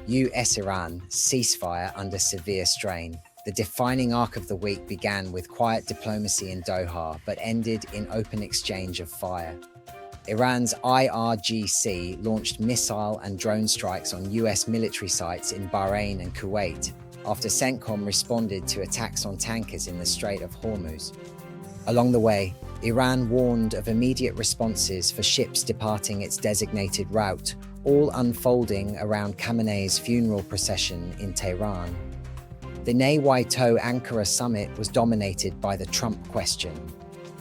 US-Iran ceasefire under severe strain. The defining arc of the week began with quiet diplomacy in Doha, but ended in open exchange of fire. Iran's IRGC launched missile and drone strikes on US military sites in Bahrain and Kuwait, after CENTCOM responded to attacks on tankers in the Strait of Hormuz. Along the way, Iran warned of immediate responses for ships departing its designated route, all unfolding around Khamenei's funeral procession in Tehran. The NATO-Ankara summit was dominated by the Trump question.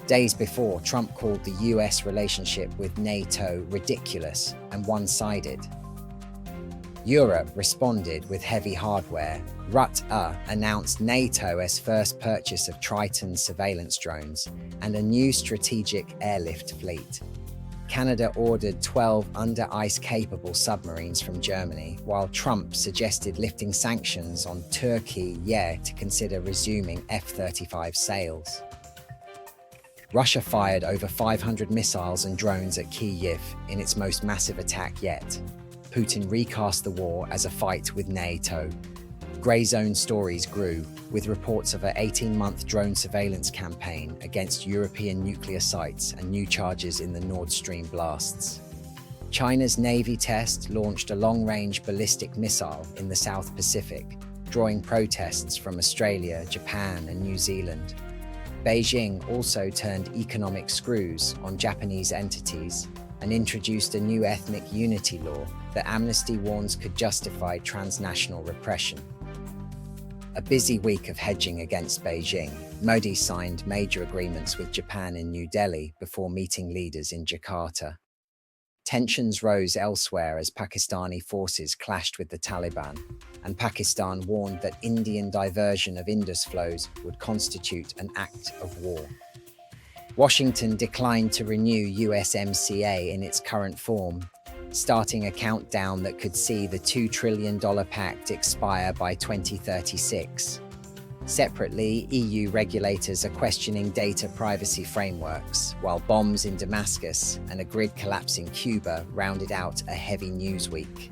Days before, Trump called the US relationship with NATO ridiculous and one-sided. Europe responded with heavy hardware. Rutte announced NATO's first purchase of Triton surveillance drones and a new strategic airlift fleet. Canada ordered 12 under-ice-capable submarines from Germany, while Trump suggested lifting sanctions on Turkey to consider resuming F-35 sales. Russia fired over 500 missiles and drones at Kyiv in its most massive attack yet. Putin recast the war as a fight with NATO. Grey zone stories grew, with reports of an 18-month drone surveillance campaign against European nuclear sites and new charges in the Nord Stream blasts. China's Navy test launched a long-range ballistic missile in the South Pacific, drawing protests from Australia, Japan, and New Zealand. Beijing also turned economic screws on Japanese entities and introduced a new ethnic unity law that Amnesty warns could justify transnational repression. A busy week of hedging against Beijing. Modi signed major agreements with Japan in New Delhi before meeting leaders in Jakarta. Tensions rose elsewhere as Pakistani forces clashed with the Taliban, and Pakistan warned that Indian diversion of Indus flows would constitute an act of war. Washington declined to renew USMCA in its current form, starting a countdown that could see the $2 trillion pact expire by 2036. Separately, EU regulators are questioning data privacy frameworks, while bombs in Damascus and a grid collapse in Cuba rounded out a heavy news week.